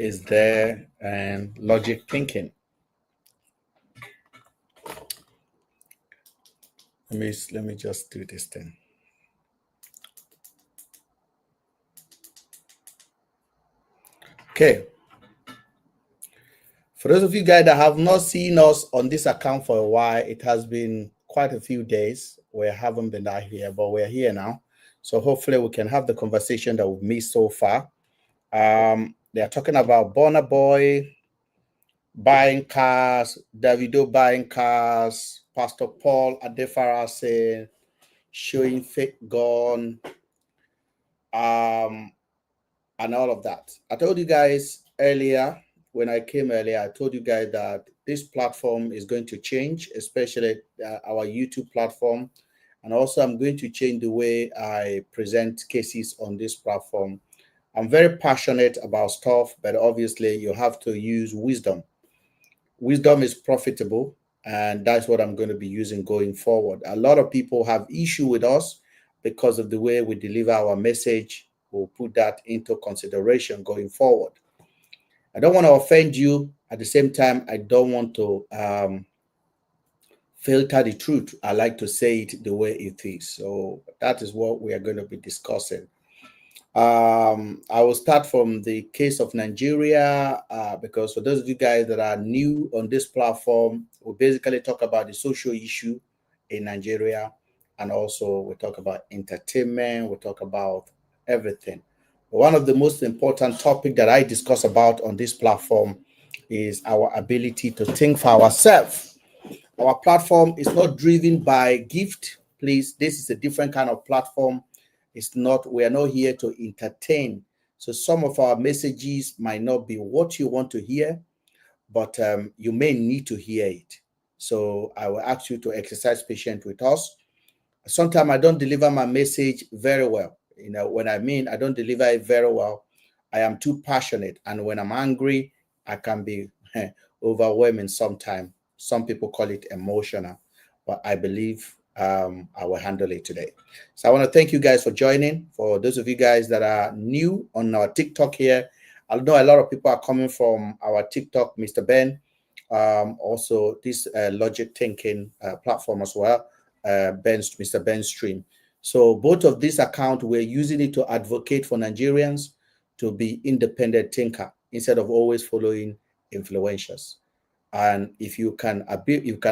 is there and logic thinking. Let me just do this thing. Okay. For those of you guys that have not seen us on this account for a while, it has been quite a few days. We haven't been out here, but we're here now. So hopefully we can have the conversation that we've missed so far. They are talking about Burna Boy buying cars, Davido buying cars, Pastor Paul Adefarase showing fake gun, and all of that. I told you guys earlier, when I came earlier, I told you guys that this platform is going to change, especially our YouTube platform. And also I'm going to change the way I present cases on this platform. I'm very passionate about stuff, but obviously you have to use wisdom. Wisdom is profitable, and that's what I'm going to be using going forward. A lot of people have issue with us because of the way we deliver our message. We'll put that into consideration going forward. I don't want to offend you. At the same time, I don't want to filter the truth. I like to say it the way it is. So that is what we are going to be discussing. I will start from the case of Nigeria, because for those of you guys that are new on this platform, we basically talk about the social issue in Nigeria, and also we talk about entertainment, we talk about everything. One of the most important topic that I discuss about on this platform is our ability to think for ourselves. Our platform is not driven by gift. Please, this is a different kind of platform. It's not, we are not here to entertain. So some of our messages might not be what you want to hear, but you may need to hear it. So I will ask you to exercise patience with us. Sometimes I don't deliver my message very well. You know, when I mean I don't deliver it very well, I am too passionate. And when I'm angry, I can be overwhelming sometimes. Some people call it emotional, but I believe I will handle it today. So I want to thank you guys for joining. For those of you guys that are new on our TikTok here, I know a lot of people are coming from our TikTok, Mr. Ben, also this logic thinking platform as well, Mr. Ben Stream. So both of these accounts, we're using it to advocate for Nigerians to be independent thinker instead of always following influencers. And if you can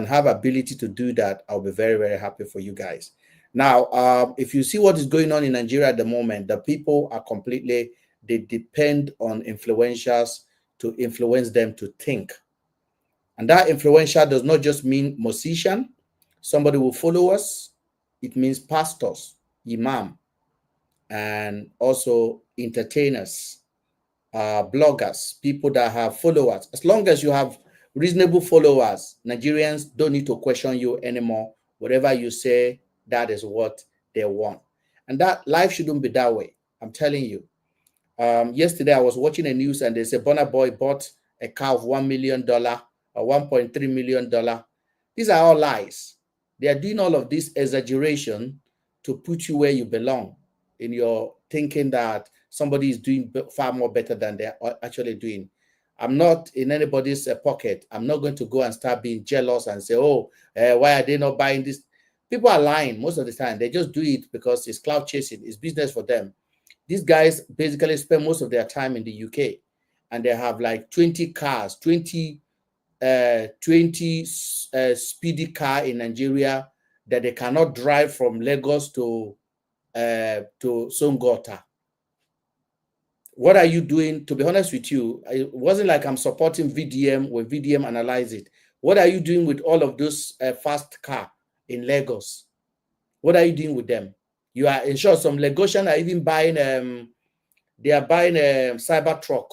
have ability to do that, I'll be very, very happy for you guys. Now, if you see what is going on in Nigeria at the moment, the people are completely, they depend on influencers to influence them to think. And that influencer does not just mean musician, somebody will follow us. It means pastors, imam, and also entertainers, bloggers, people that have followers. As long as you have reasonable followers, Nigerians don't need to question you anymore. Whatever you say, that is what they want. And that life shouldn't be that way. I'm telling you. Yesterday, I was watching the news and they said Burna Boy bought a car of $1 million or $1.3 million. These are all lies. They are doing all of this exaggeration to put you where you belong in your thinking that somebody is doing far more better than they're actually doing. I'm not in anybody's pocket. I'm not going to go and start being jealous and say, oh, why are they not buying this? People are lying most of the time. They just do it because it's cloud chasing. It's business for them. These guys basically spend most of their time in the UK, and they have like 20 cars, 20 speedy car in Nigeria that they cannot drive from Lagos to Songota. What are you doing? To be honest with you, it wasn't like I'm supporting VDM when VDM analyze it. What are you doing with all of those fast car in Lagos? What are you doing with them? You are in short, some Lagosians are even buying they are buying a cyber truck.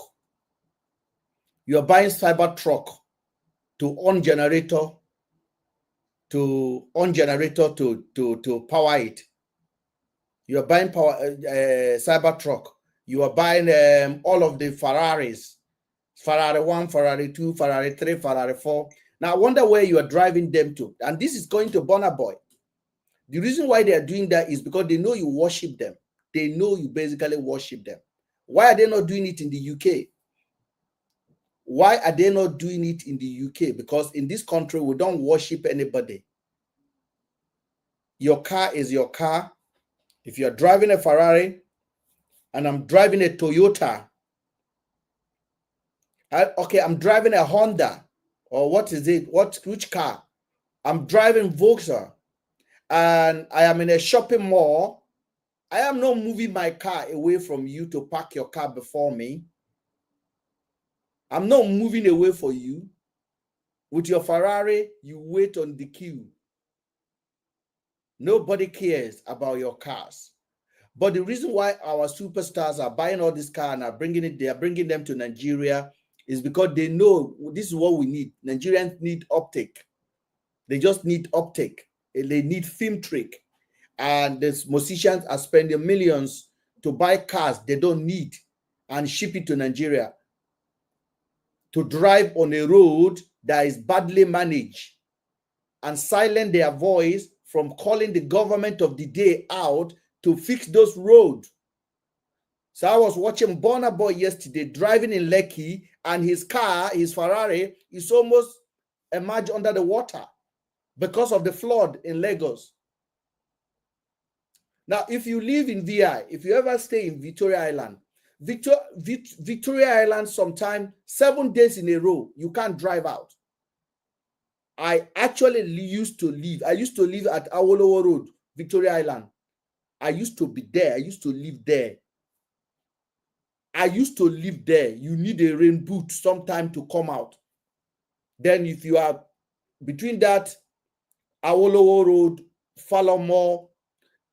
You are buying cyber truck to on generator to power it. You are buying cyber truck. You are buying all of the Ferraris, Ferrari 1, Ferrari 2, Ferrari 3, Ferrari 4. Now I wonder where you are driving them to. And this is going to Burna Boy. The reason why they are doing that is because they know you worship them. They know you basically worship them. Why are they not doing it in the UK? Why are they not doing it in the UK? Because in this country, we don't worship anybody. Your car is your car. If you're driving a Ferrari and I'm driving a Toyota, okay, I'm driving a Honda, or what is it? Which car? I'm driving Volkswagen, and I am in a shopping mall. I am not moving my car away from you to park your car before me. I'm not moving away for you. With your Ferrari, you wait on the queue. Nobody cares about your cars. But the reason why our superstars are buying all this car and are they are bringing them to Nigeria is because they know this is what we need. Nigerians need uptake. They just need uptake. They need film trick. And these musicians are spending millions to buy cars they don't need and ship it to Nigeria to drive on a road that is badly managed and silence their voice from calling the government of the day out to fix those roads. So I was watching Burna Boy yesterday driving in Lekki, and his car, his Ferrari, is almost emerged under the water because of the flood in Lagos. Now, if you live in VI, if you ever stay in Victoria Island, Victoria Island, sometime 7 days in a row, you can't drive out. I actually used to live at Awolowo Road, Victoria Island. I used to be there. I used to live there. You need a rain boot sometime to come out. Then if you are between that Awolowo Road, Falomo,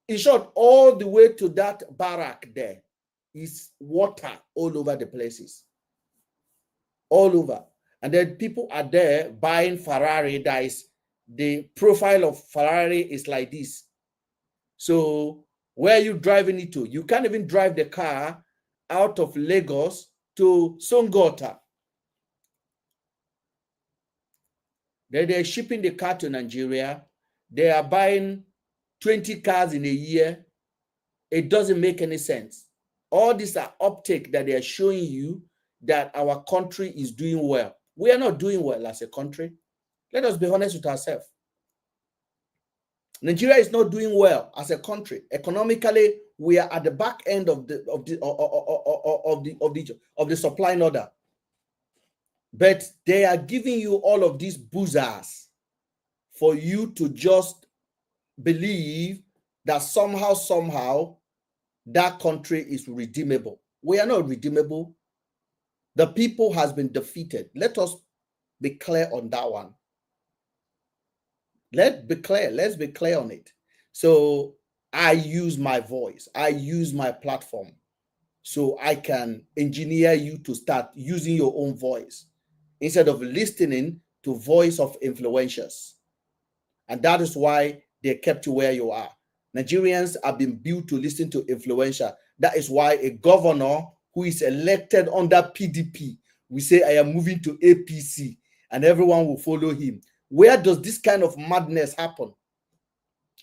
in short, all the way to that barrack there is water all over the places. All over. And then people are there buying Ferrari. That is, the profile of Ferrari is like this. So where are you driving it to? You can't even drive the car out of Lagos to Songota. They're shipping the car to Nigeria. They are buying 20 cars in a year. It doesn't make any sense. All these are uptake that they are showing you that our country is doing well. We are not doing well as a country. Let us be honest with ourselves. Nigeria is not doing well as a country. Economically, we are at the back end of the supply order. But they are giving you all of these boozers for you to just believe that somehow that country is redeemable. We are not redeemable. The people has been defeated. Let us be clear on that one. Let's be clear on it. So I use my voice. I use my platform so I can engineer you to start using your own voice instead of listening to voice of influencers. And that is why they kept you where you are. Nigerians have been built to listen to influencer. That is why a governor who is elected under PDP will say, I am moving to APC, and everyone will follow him. Where does this kind of madness happen?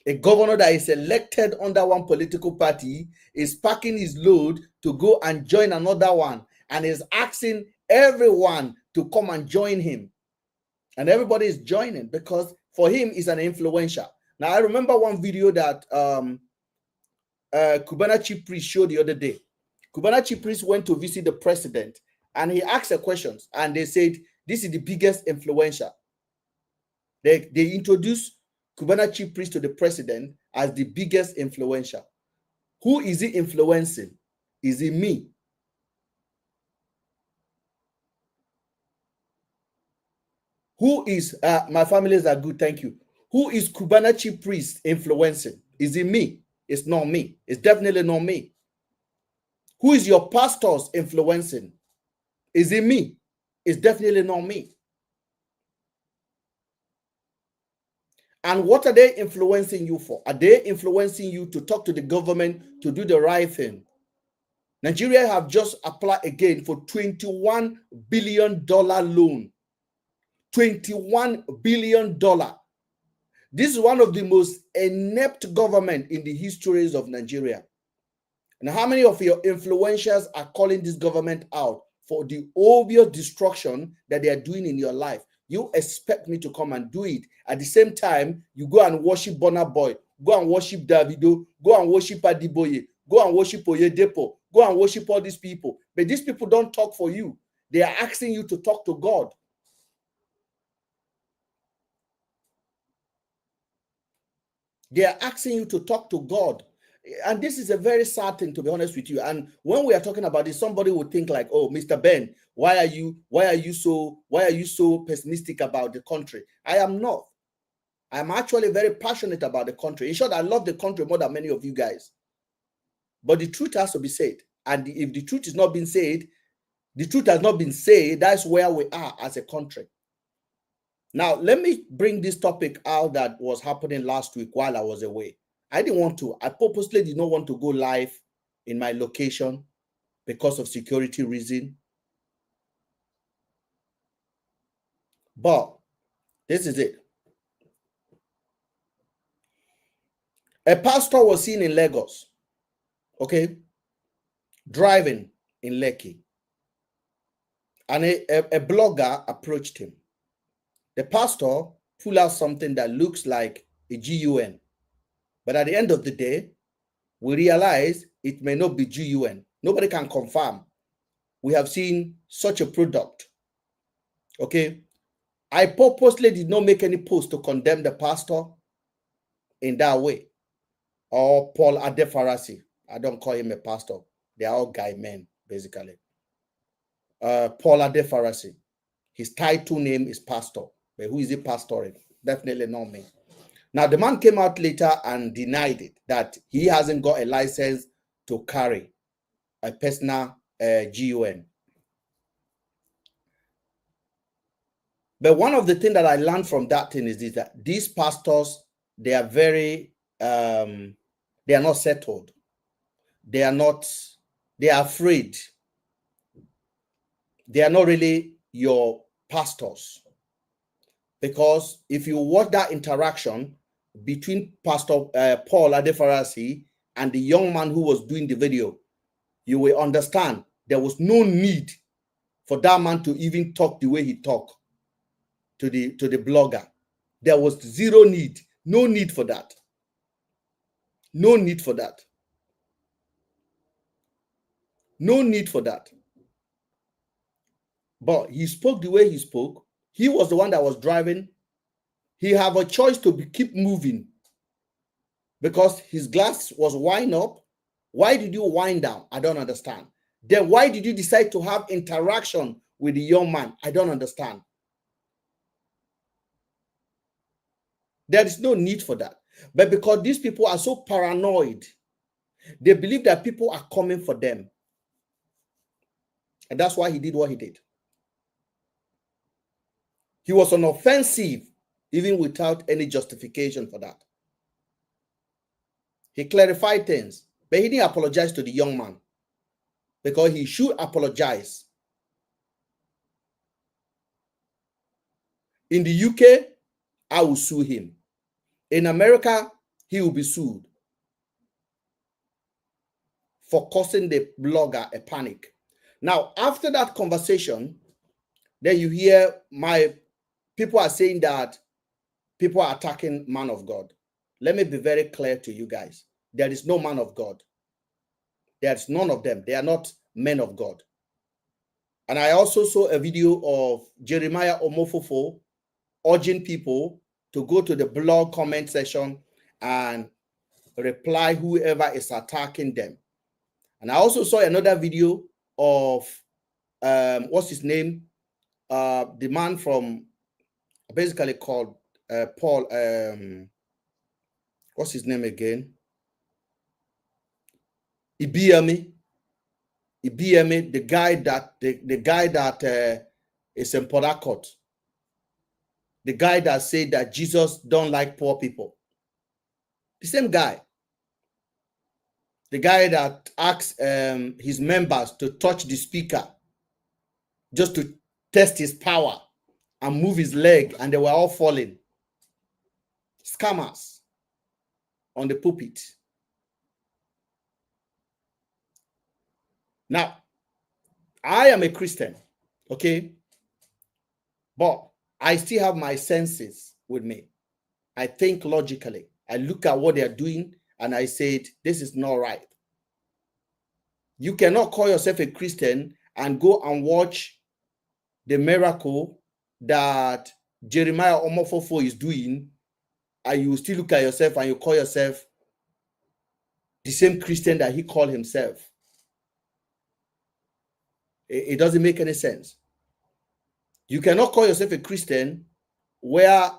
A governor that is elected under one political party is packing his load to go and join another one and is asking everyone to come and join him. And everybody is joining because for him, he's an influencer. Now, I remember one video that Cubana Chief Priest showed the other day. Cubana Chief Priest went to visit the president and he asked the questions, and they said, this is the biggest influencer. They introduced Cubana Chief Priest to the president as the biggest influencer. Who is he influencing? Is it me? Who is, my families are good, thank you. Who is Cubana Chief Priest influencing? Is it me? It's not me. It's definitely not me. Who is your pastors influencing? Is it me? It's definitely not me. And what are they influencing you for? Are they influencing you to talk to the government to do the right thing? Nigeria have just applied again for $21 billion loan. $21 billion. This is one of the most inept government in the histories of Nigeria. And how many of your influencers are calling this government out for the obvious destruction that they are doing in your life. You expect me to come and do it. At the same time, you go and worship Burna Boy, go and worship Davido, go and worship Adiboye, go and worship Oyedepo, go and worship all these people. But these people don't talk for you. They are asking you to talk to God. They are asking you to talk to God. And this is a very sad thing, to be honest with you. And when we are talking about this, somebody would think like, oh, Mr. Ben, why are you so pessimistic about the country? I am not. I'm actually very passionate about the country. In short, I love the country more than many of you guys. But the truth has to be said. And if the truth is not being said, the truth has not been said, that's where we are as a country. Now, let me bring this topic out that was happening last week while I was away. I didn't want to. I purposely did not want to go live in my location because of security reason. But this is it. A pastor was seen in Lagos, okay, driving in Lekki. And a blogger approached him. The pastor pulled out something that looks like a GUN. But at the end of the day, we realize it may not be GUN. Nobody can confirm. We have seen such a product. Okay. I purposely did not make any post to condemn the pastor in that way. Or Paul Adefarasi. I don't call him a pastor. They are all guy men, basically. Paul Adefarasi. His title name is pastor. But who is he pastoring? Definitely not me. Now, the man came out later and denied it, that he hasn't got a license to carry a personal GUN. But one of the things that I learned from that thing is this, that these pastors, they are very, they are not settled. They are afraid. They are not really your pastors. Because if you watch that interaction between Pastor Paul Adefarasi and the young man who was doing the video, you will understand there was no need for that man to even talk the way he talked to the blogger. There was zero need, no need for that. No need for that. No need for that. But he spoke the way he spoke. He was the one that was driving. He had a choice to keep moving because his glass was wind up. Why did you wind down? I don't understand. Then why did you decide to have interaction with the young man? I don't understand. There is no need for that. But because these people are so paranoid, they believe that people are coming for them. And that's why he did what he did. He was on offensive, even without any justification for that. He clarified things, but he didn't apologize to the young man because he should apologize. In the UK, I will sue him. In America, he will be sued for causing the blogger a panic. Now, after that conversation, then you hear my people are saying that people are attacking man of God. Let me be very clear to you guys. There is no man of God. There's none of them. They are not men of God. And I also saw a video of Jeremiah Omofofo urging people to go to the blog comment section and reply whoever is attacking them. And I also saw another video of what's his name? The man from basically called Paul. What's his name again? Ibiemi, the guy that is in Port Harcourt. The guy that said that Jesus don't like poor people. The same guy. The guy that asked his members to touch the speaker just to test his power and move his leg, and they were all falling. Scammers on the pulpit. Now, I am a Christian, okay? But I still have my senses with me. I think logically. I look at what they're doing and I said, this is not right. You cannot call yourself a Christian and go and watch the miracle that Jeremiah Omofofo is doing, and you still look at yourself and you call yourself the same Christian that he called himself. It doesn't make any sense. You cannot call yourself a Christian where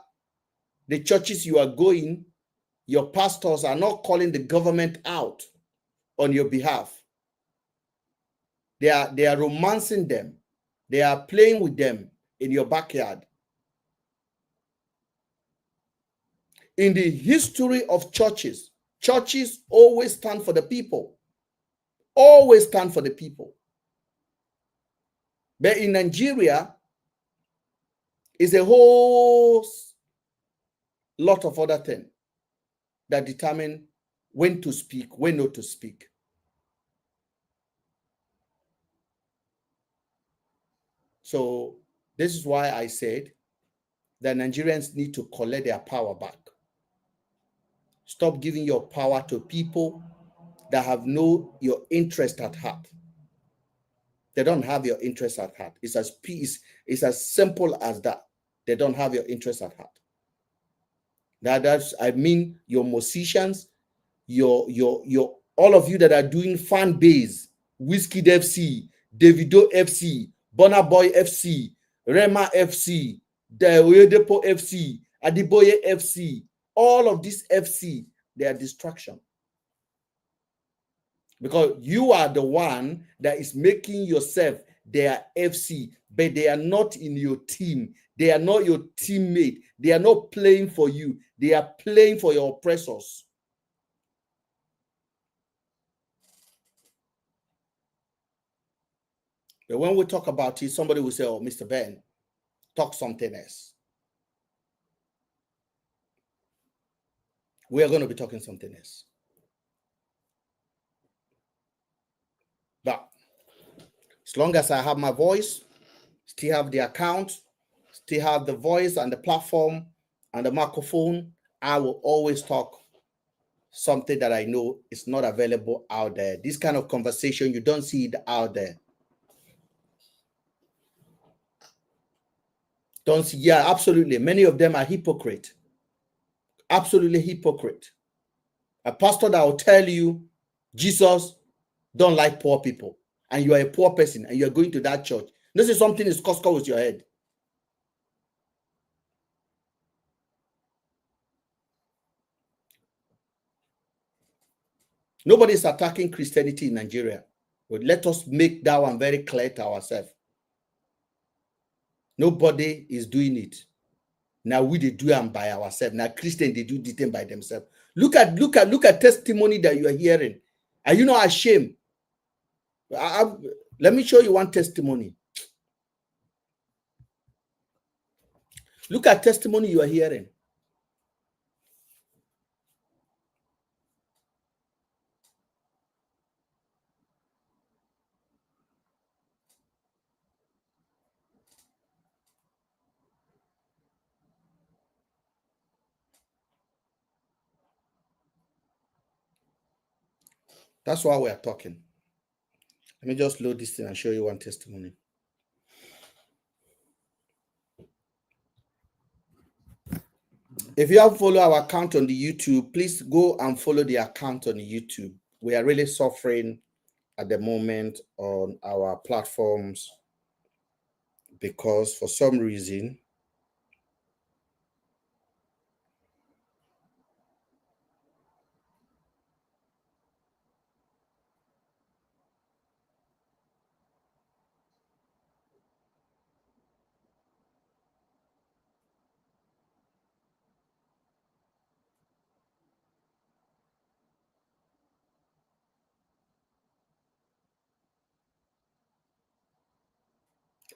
the churches you are going, your pastors are not calling the government out on your behalf. They are romancing them. They are playing with them in your backyard. In the history of churches, churches always stand for the people. Always stand for the people. But in Nigeria, is a whole lot of other things that determine when to speak, when not to speak. So this is why I said that Nigerians need to collect their power back. Stop giving your power to people that have no your interest at heart. They don't have your interest at heart. It's as simple as that. They don't have your interest at heart. That's I mean your musicians, your all of you that are doing fan base, Wizkid FC, Davido FC, Burna Boy FC, Rema FC, the Oyedepo FC, Adiboye FC, all of this FC, they are distraction. Because you are the one that is making yourself their FC, but they are not in your team. They are not your teammate. They are not playing for you. They are playing for your oppressors. But when we talk about it, somebody will say, oh, Mr. Ben, talk something else. We are going to be talking something else. But as long as I have my voice, still have the account, still have the voice and the platform and the microphone, I will always talk something that I know is not available out there. This kind of conversation, you don't see it out there. Don't see, yeah, absolutely. Many of them are hypocrite. Absolutely hypocrite. A pastor that will tell you Jesus don't like poor people, and you are a poor person and you're going to that church. This is something is Costco with your head. Nobody is attacking Christianity in Nigeria. But let us make that one very clear to ourselves. Nobody is doing it. Now we they do them by ourselves. Now Christians they do the thing by themselves. Look at testimony that you are hearing. Are you not ashamed? Let me show you one testimony. Look at testimony you are hearing. That's why we are talking. Let me just load this thing and show you one testimony. If you have followed our account on the YouTube, please go and follow the account on the YouTube. We are really suffering at the moment on our platforms because for some reason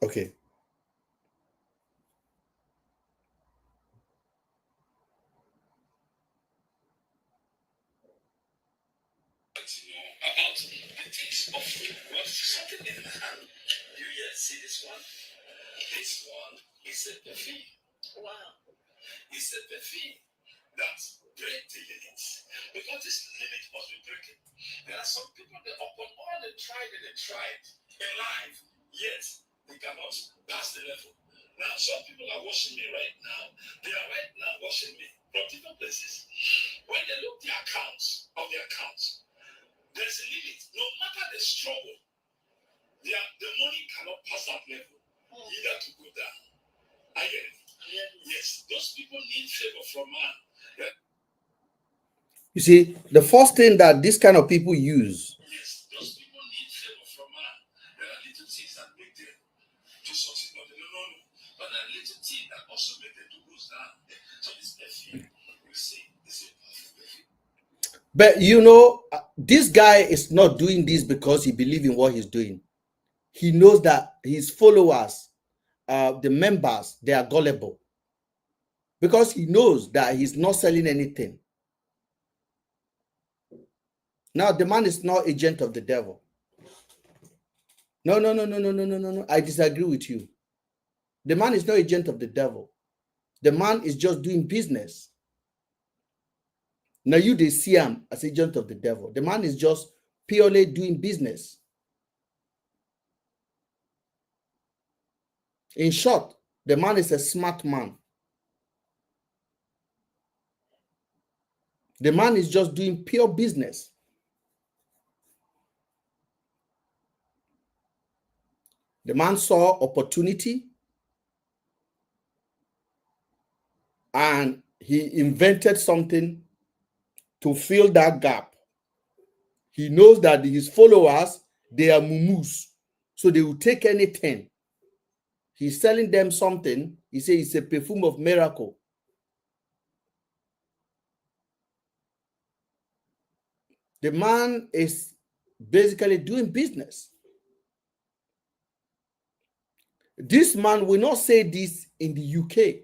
okay. See this one? This one is a perfume. Wow. It's a perfume that break the limits. Because this limit must be breaking. There are some people that upon all they tried in life, yes, they cannot pass the level. Now, some people are watching me right now. They are right now watching me from different places. When they look the accounts, there's a limit. No matter the struggle, the money cannot pass that level. You got to go down. I get it. Yes, those people need favor from man. Yeah. You see, the first thing that this kind of people use. Yes, those people need favor from man. There are little things that make them to succeed, but they don't know. But there are little things that also make them to go down. So this perfume, you see, this is perfume. But you know, this guy is not doing this because he believes in what he's doing. He knows that his followers, the members, they are gullible. Because he knows that he's not selling anything. Now, the man is not agent of the devil. No. I disagree with you. The man is not agent of the devil. The man is just doing business. Now, they see him as agent of the devil. The man is just purely doing business. In short, the man is a smart man. The man is just doing pure business. The man saw opportunity and he invented something to fill that gap. He knows that his followers, they are mumus, so they will take anything. He's selling them something. He says it's a perfume of miracle. The man is basically doing business. This man will not say this in the UK.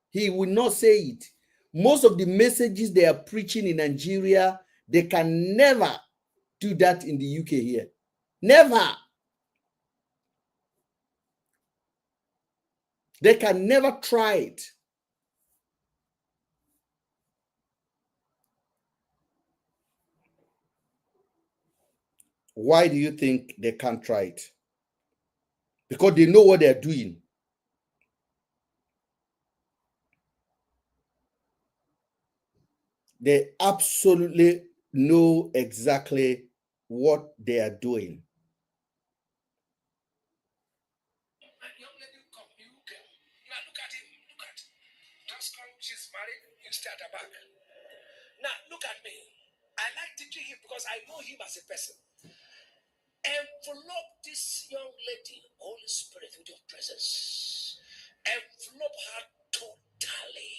He will not say it. Most of the messages they are preaching in Nigeria, they can never do that in the UK here. Never. They can never try it. Why do you think they can't try it? Because they know what they're doing. They absolutely know exactly what they are doing. Now, look at me. I like teaching him because I know him as a person. Envelope this young lady, Holy Spirit, with your presence. Envelope her totally.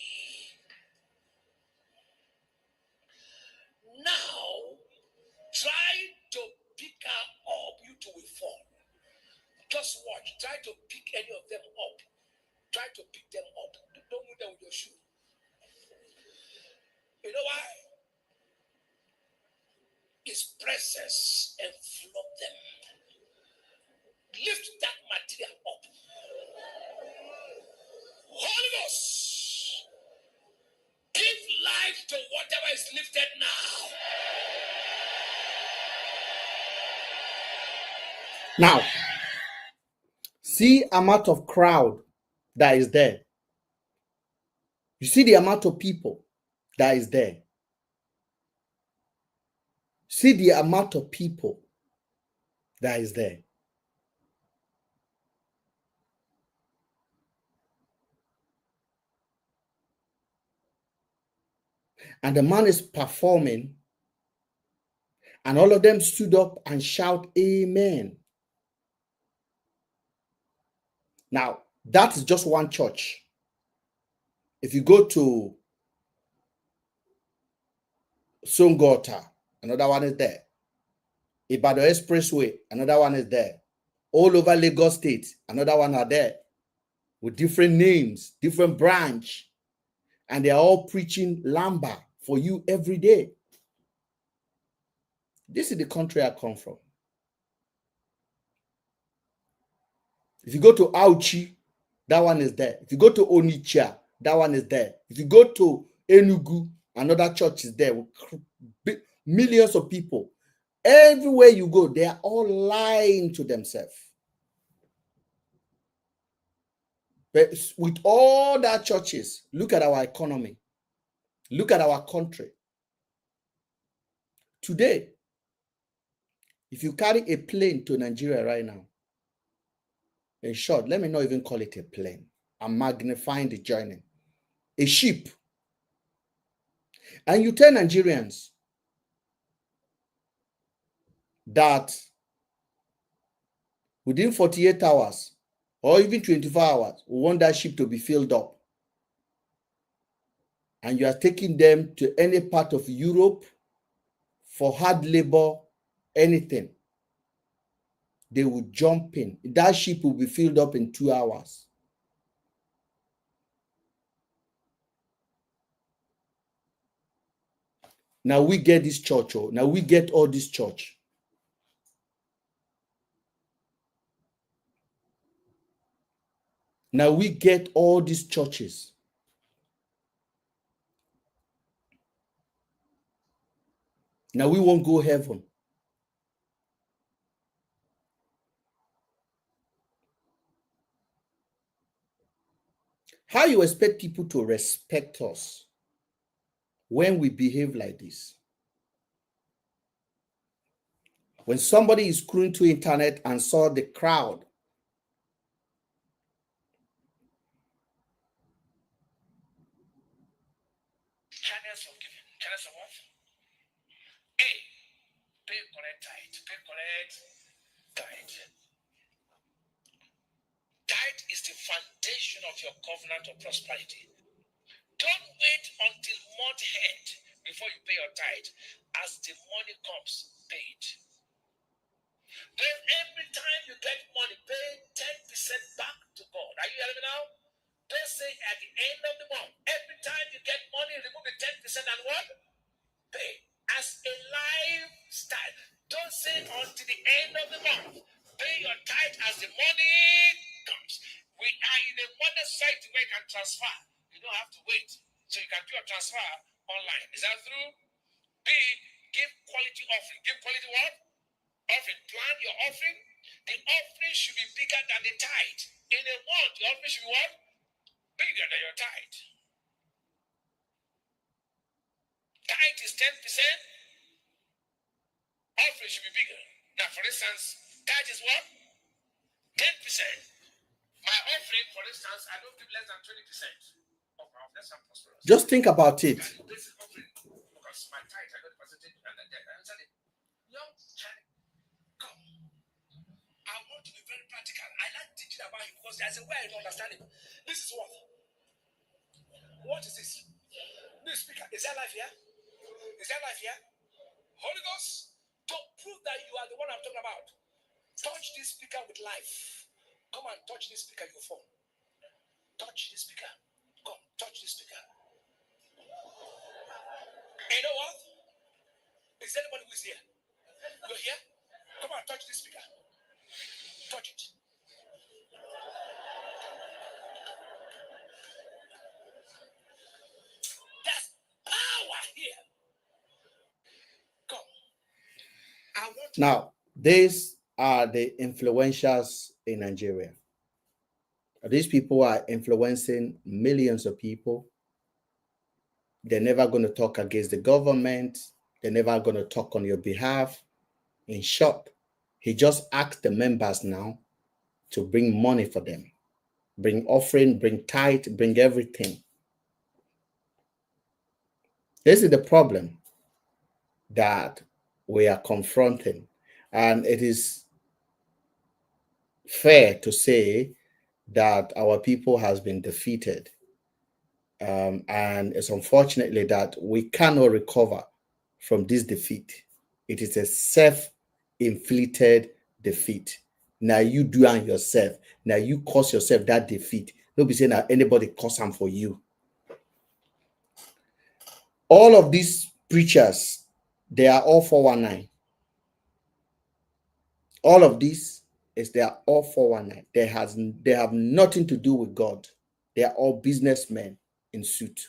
Now, try to pick her up. You two will fall. Just watch. Try to pick any of them up. Try to pick them up. Don't move them with your shoe. You know why? His presence envelop them. Lift that material up. Holy Ghost, give life to whatever is lifted now. Now, see amount of crowd that is there. You see the amount of people that is there. See the amount of people that is there. And the man is performing, and all of them stood up and shout, Amen. Now, that is just one church. If you go to Songota, another one is there. Ibadan Expressway, another one is there. All over Lagos State, another one are there. With different names, different branch. And they are all preaching Lamba for you every day. This is the country I come from. If you go to Auchi, that one is there. If you go to Onitsha, that one is there. If you go to Enugu, another church is there with millions of people. Everywhere you go, they are all lying to themselves. But with all that churches, look at our economy. Look at our country. Today, if you carry a plane to Nigeria right now, in short, let me not even call it a plane. I'm magnifying the journey. A ship. And you tell Nigerians that within 48 hours or even 24 hours, we want that ship to be filled up. And you are taking them to any part of Europe for hard labor, anything. They will jump in. That ship will be filled up in 2 hours. Now we get this church. Oh, now we get all this church. Now we get all these churches. Now we won't go heaven. How you expect people to respect us when we behave like this? When somebody is scrolling to internet and saw the crowd, channels of giving, channels of what? A, pay correct tithe, pay correct tithe. Tithe is the foundation of your covenant of prosperity. Don't wait until month end before you pay your tithe. As the money comes, pay it. Then every time you get money, pay 10% back to God. Are you hearing me now? Don't say at the end of the month, every time you get money, remove the 10% and what? Pay. As a lifestyle. Don't say until the end of the month. Pay your tithe as the money comes. We are in a money site where you can transfer. You don't have to wait. So you can do your transfer online. Is that true? B, give quality offering. Give quality what? Offering. Plan your offering. The offering should be bigger than the tithe. In a month, the offering should be what? Bigger than your tithe. Tithe is 10%. Offering should be bigger. Now, for instance, tithe is what? 10%. My offering, for instance, I don't give less than 20% of my offering. That's not prosperous. just think about it. Basic offering, because my tithe, I got the percentage, and then I said, young child, come. I want to be very practical. I like teaching about it because there's a way I don't understand it. This is what? What is this? This speaker. Is there life here? Is there life here? Holy Ghost, to prove that you are the one I'm talking about. Touch this speaker with life. Come and touch this speaker, your phone. Touch this speaker. Come, touch this speaker. You know what? Is anybody who is here? You're here? Come on, touch this speaker. Touch it. There's power here. Come. I want to. Now, these are the influencers in Nigeria. These people are influencing millions of people. They're never going to talk against the government. They're never going to talk on your behalf. In short, he just asked the members now to bring money for them. Bring offering, bring tithe, bring everything. This is the problem that we are confronting. And it is fair to say that our people has been defeated. And it's unfortunately that we cannot recover from this defeat. It is a self-inflicted defeat. Now you do it yourself. Now you cause yourself that defeat. Don't be saying that anybody cause them for you. All of these preachers, they are all 419. All of this is they are all 419. They have nothing to do with God. They are all businessmen in suit.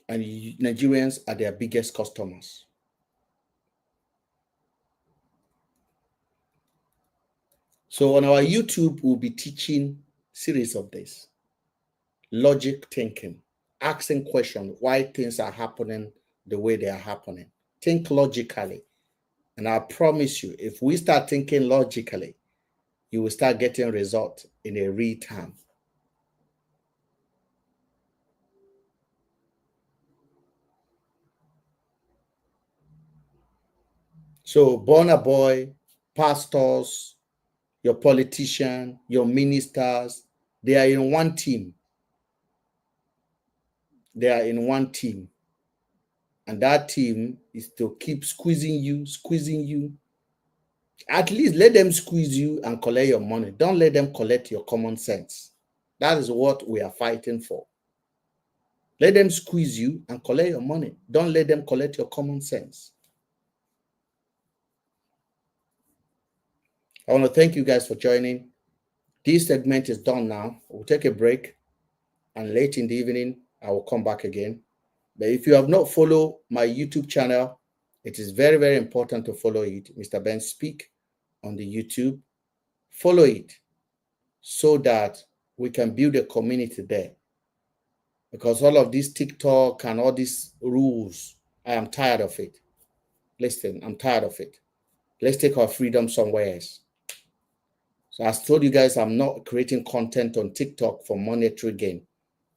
And Nigerians are their biggest customers. So on our YouTube, we'll be teaching series of this. Logic thinking, asking questions why things are happening the way they are happening. Think logically. And I promise you, if we start thinking logically, you will start getting results in a real time. So Burna Boy, pastors, your politician, your ministers, they are in one team. They are in one team. And that team is to keep squeezing you. At least let them squeeze you and collect your money. Don't let them collect your common sense. That is what we are fighting for. Let them squeeze you and collect your money. Don't let them collect your common sense. I want to thank you guys for joining. This segment is done now. We'll take a break, and late in the evening, I will come back again. But if you have not followed my YouTube channel, it is very, very important to follow it. Mr. Ben Speak on the YouTube. Follow it so that we can build a community there. Because all of this TikTok and all these rules, I am tired of it. Listen, I'm tired of it. Let's take our freedom somewhere else. So as I told you guys, I'm not creating content on TikTok for monetary gain.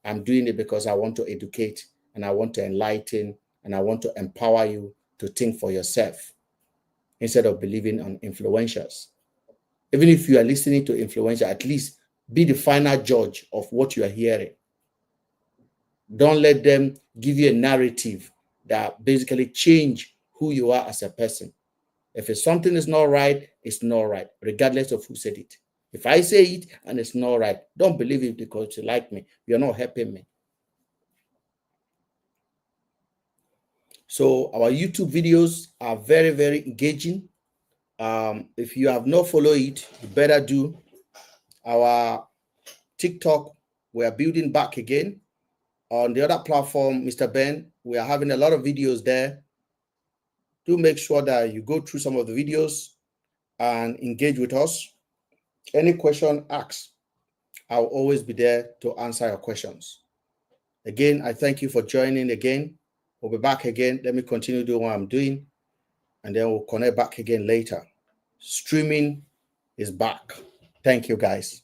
I'm doing it because I want to educate and I want to enlighten and I want to empower you to think for yourself instead of believing on influencers. Even if you are listening to influencers, at least be the final judge of what you are hearing. Don't let them give you a narrative that basically change who you are as a person. If it's something is not right, it's not right, regardless of who said it. If I say it and it's not right, don't believe it because you like me. You're not helping me. So our YouTube videos are very, very engaging. If you have not followed it, you better do. Our TikTok, we are building back again. On the other platform, Mr. Ben, we are having a lot of videos there. Do make sure that you go through some of the videos and engage with us. Any question, ask. I'll always be there to answer your questions. Again, I thank you for joining again. We'll be back again. Let me continue doing what I'm doing, and then we'll connect back again later. Streaming is back. Thank you, guys.